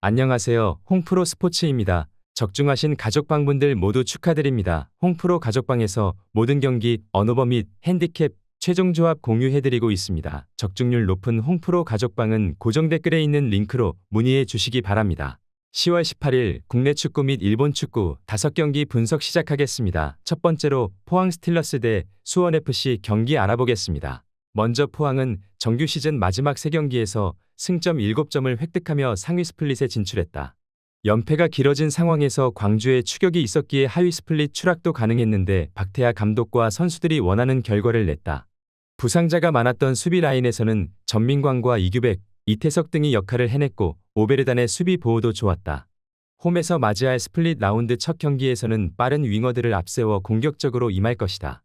안녕하세요. 홍프로 스포츠입니다. 적중하신 가족방분들 모두 축하드립니다. 홍프로 가족방에서 모든 경기, 언오버 및 핸디캡, 최종 조합 공유해드리고 있습니다. 적중률 높은 홍프로 가족방은 고정 댓글에 있는 링크로 문의해 주시기 바랍니다. 10월 18일 국내 축구 및 일본 축구 5경기 분석 시작하겠습니다. 첫 번째로 포항 스틸러스 대 수원FC 경기 알아보겠습니다. 먼저 포항은 정규 시즌 마지막 3경기에서 승점 7점을 획득하며 상위 스플릿에 진출했다. 연패가 길어진 상황에서 광주에 추격이 있었기에 하위 스플릿 추락도 가능했는데 박태하 감독과 선수들이 원하는 결과를 냈다. 부상자가 많았던 수비 라인에서는 전민광과 이규백, 이태석 등이 역할을 해냈고 오베르단의 수비 보호도 좋았다. 홈에서 맞이할 스플릿 라운드 첫 경기에서는 빠른 윙어들을 앞세워 공격적으로 임할 것이다.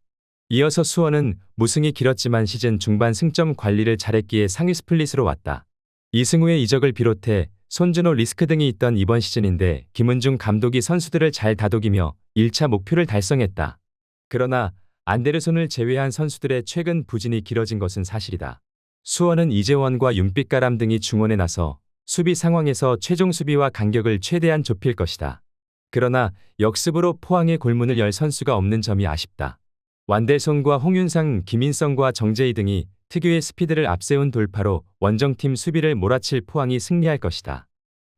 이어서 수원은 무승이 길었지만 시즌 중반 승점 관리를 잘했기에 상위 스플릿으로 왔다. 이승우의 이적을 비롯해 손준호 리스크 등이 있던 이번 시즌인데 김은중 감독이 선수들을 잘 다독이며 1차 목표를 달성했다. 그러나 안데르손을 제외한 선수들의 최근 부진이 길어진 것은 사실이다. 수원은 이재원과 윤빛가람 등이 중원에 나서 수비 상황에서 최종 수비와 간격을 최대한 좁힐 것이다. 그러나 역습으로 포항의 골문을 열 선수가 없는 점이 아쉽다. 완델손과 홍윤상, 김인성과 정재희 등이 특유의 스피드를 앞세운 돌파로 원정팀 수비를 몰아칠 포항이 승리할 것이다.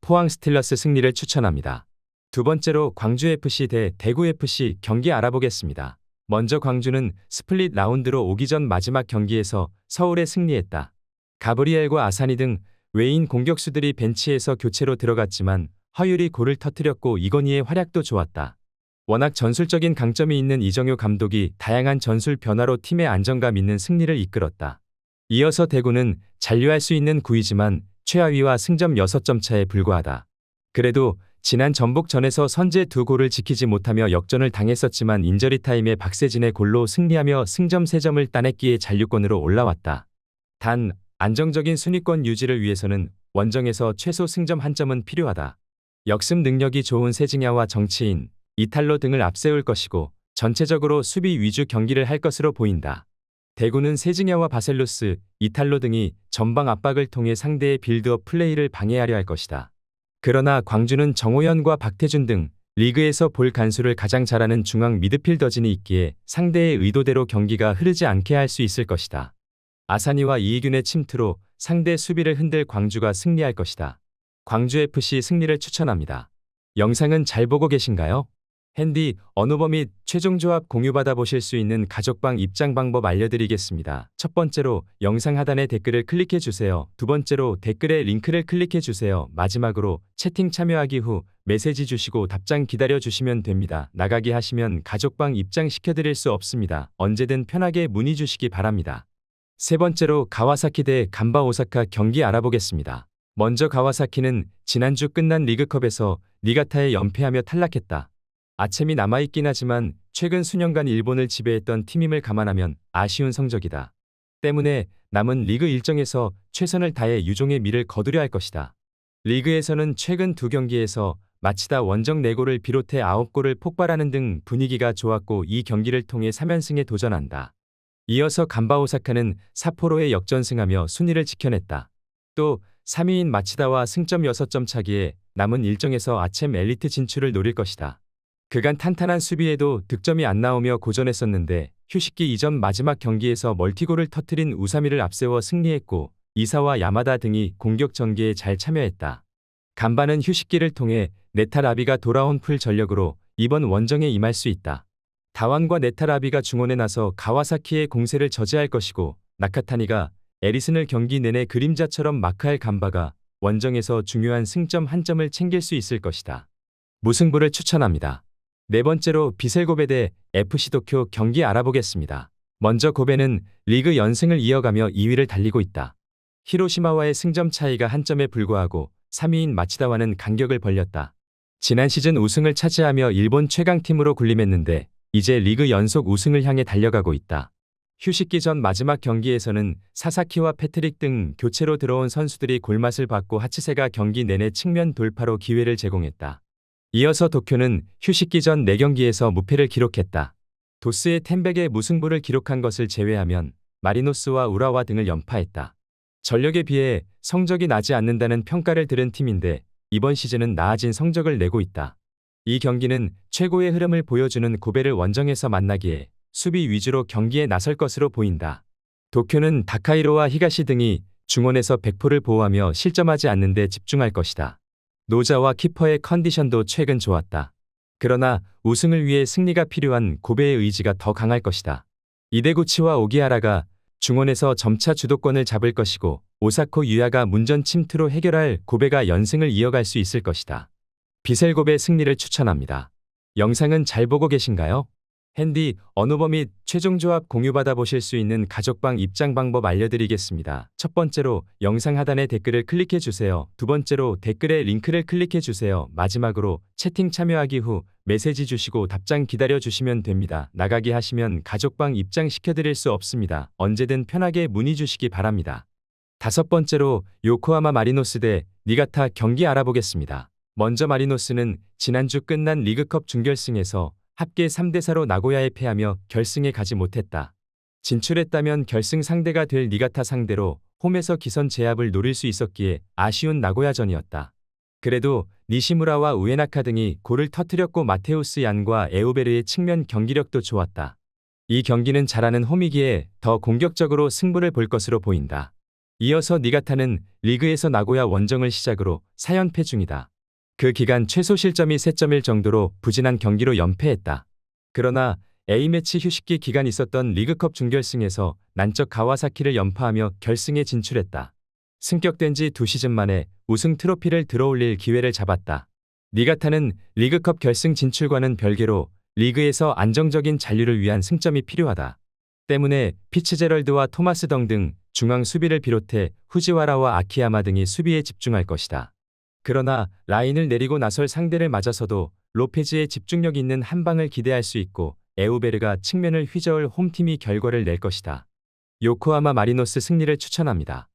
포항 스틸러스 승리를 추천합니다. 두 번째로 광주FC 대 대구FC 경기 알아보겠습니다. 먼저 광주는 스플릿 라운드로 오기 전 마지막 경기에서 서울에 승리했다. 가브리엘과 아사니 등 외인 공격수들이 벤치에서 교체로 들어갔지만 허율이 골을 터뜨렸고 이건희의 활약도 좋았다. 워낙 전술적인 강점이 있는 이정효 감독이 다양한 전술 변화로 팀의 안정감 있는 승리를 이끌었다. 이어서 대구는 잔류할 수 있는 9위지만 최하위와 승점 6점 차에 불과하다. 그래도 지난 전북전에서 선제 2골을 지키지 못하며 역전을 당했었지만 인저리 타임에 박세진의 골로 승리하며 승점 3점을 따냈기에 잔류권으로 올라왔다. 단 안정적인 순위권 유지를 위해서는 원정에서 최소 승점 1점은 필요하다. 역습 능력이 좋은 세징야와 정치인, 이탈로 등을 앞세울 것이고 전체적으로 수비 위주 경기를 할 것으로 보인다. 대구는 세징야와 바셀루스, 이탈로 등이 전방 압박을 통해 상대의 빌드업 플레이를 방해하려 할 것이다. 그러나 광주는 정호연과 박태준 등 리그에서 볼 간수를 가장 잘하는 중앙 미드필더진이 있기에 상대의 의도대로 경기가 흐르지 않게 할 수 있을 것이다. 아사니와 이희균의 침투로 상대 수비를 흔들 광주가 승리할 것이다. 광주FC 승리를 추천합니다. 영상은 잘 보고 계신가요? 핸디, 언오버 및 최종 조합 공유받아 보실 수 있는 가족방 입장 방법 알려드리겠습니다. 첫 번째로 영상 하단의 댓글을 클릭해 주세요. 두 번째로 댓글에 링크를 클릭해 주세요. 마지막으로 채팅 참여하기 후 메시지 주시고 답장 기다려 주시면 됩니다. 나가기 하시면 가족방 입장시켜 드릴 수 없습니다. 언제든 편하게 문의 주시기 바랍니다. 세 번째로 가와사키 대 간바 오사카 경기 알아보겠습니다. 먼저 가와사키는 지난주 끝난 리그컵에서 니가타에 연패하며 탈락했다. 아챔이 남아있긴 하지만 최근 수년간 일본을 지배했던 팀임을 감안하면 아쉬운 성적이다. 때문에 남은 리그 일정에서 최선을 다해 유종의 미를 거두려 할 것이다. 리그에서는 최근 2경기에서 마치다 원정 4골을 비롯해 9골을 폭발하는 등 분위기가 좋았고 이 경기를 통해 3연승에 도전한다. 이어서 간바 오사카는 삿포로에 역전승하며 순위를 지켜냈다. 또 3위인 마치다와 승점 6점 차기에 남은 일정에서 아챔 엘리트 진출을 노릴 것이다. 그간 탄탄한 수비에도 득점이 안 나오며 고전했었는데 휴식기 이전 마지막 경기에서 멀티골을 터뜨린 우사미를 앞세워 승리했고 이사와 야마다 등이 공격 전개에 잘 참여했다. 간바는 휴식기를 통해 네타라비가 돌아온 풀 전력으로 이번 원정에 임할 수 있다. 다완과 네타라비가 중원에 나서 가와사키의 공세를 저지할 것이고 나카타니가 에리슨을 경기 내내 그림자처럼 마크할 간바가 원정에서 중요한 승점 1점을 챙길 수 있을 것이다. 무승부를 추천합니다. 네 번째로 비셀고베 대 FC 도쿄 경기 알아보겠습니다. 먼저 고베는 리그 연승을 이어가며 2위를 달리고 있다. 히로시마와의 승점 차이가 1점에 불과하고 3위인 마치다와는 간격을 벌렸다. 지난 시즌 우승을 차지하며 일본 최강팀으로 군림했는데 이제 리그 연속 우승을 향해 달려가고 있다. 휴식기 전 마지막 경기에서는 사사키와 패트릭 등 교체로 들어온 선수들이 골맛을 봤고 하치세가 경기 내내 측면 돌파로 기회를 제공했다. 이어서 도쿄는 휴식기 전 4경기에서 무패를 기록했다. 도스의 텐백에 무승부를 기록한 것을 제외하면 마리노스와 우라와 등을 연파했다. 전력에 비해 성적이 나지 않는다는 평가를 들은 팀인데 이번 시즌은 나아진 성적을 내고 있다. 이 경기는 최고의 흐름을 보여주는 고베를 원정에서 만나기에 수비 위주로 경기에 나설 것으로 보인다. 도쿄는 다카이로와 히가시 등이 중원에서 백포를 보호하며 실점하지 않는 데 집중할 것이다. 노자와 키퍼의 컨디션도 최근 좋았다. 그러나 우승을 위해 승리가 필요한 고베의 의지가 더 강할 것이다. 이데구치와 오기하라가 중원에서 점차 주도권을 잡을 것이고 오사코 유야가 문전 침투로 해결할 고베가 연승을 이어갈 수 있을 것이다. 비셀고베 승리를 추천합니다. 영상은 잘 보고 계신가요? 핸디, 언오버 및 최종 조합 공유받아 보실 수 있는 가족방 입장 방법 알려드리겠습니다. 첫 번째로 영상 하단의 댓글을 클릭해 주세요. 두 번째로 댓글에 링크를 클릭해 주세요. 마지막으로 채팅 참여하기 후 메시지 주시고 답장 기다려 주시면 됩니다. 나가기 하시면 가족방 입장 시켜드릴 수 없습니다. 언제든 편하게 문의 주시기 바랍니다. 다섯 번째로 요코하마 마리노스 대 니가타 경기 알아보겠습니다. 먼저 마리노스는 지난주 끝난 리그컵 준결승에서 합계 3대4로 나고야에 패하며 결승에 가지 못했다. 진출했다면 결승 상대가 될 니가타 상대로 홈에서 기선 제압을 노릴 수 있었기에 아쉬운 나고야전이었다. 그래도 니시무라와 우에나카 등이 골을 터뜨렸고 마테우스 얀과 에우베르의 측면 경기력도 좋았다. 이 경기는 잘하는 홈이기에 더 공격적으로 승부를 볼 것으로 보인다. 이어서 니가타는 리그에서 나고야 원정을 시작으로 4연패 중이다. 그 기간 최소 실점이 3.1 정도로 부진한 경기로 연패했다. 그러나 A매치 휴식기 기간 있었던 리그컵 준결승에서 난적 가와사키를 연파하며 결승에 진출했다. 승격된 지 2시즌 만에 우승 트로피를 들어올릴 기회를 잡았다. 니가타는 리그컵 결승 진출과는 별개로 리그에서 안정적인 잔류를 위한 승점이 필요하다. 때문에 피츠제럴드와 토마스 덩 등 중앙 수비를 비롯해 후지와라와 아키야마 등이 수비에 집중할 것이다. 그러나 라인을 내리고 나설 상대를 맞아서도 로페즈의 집중력 있는 한 방을 기대할 수 있고 에우베르가 측면을 휘저을 홈팀이 결과를 낼 것이다. 요코하마 마리노스 승리를 추천합니다.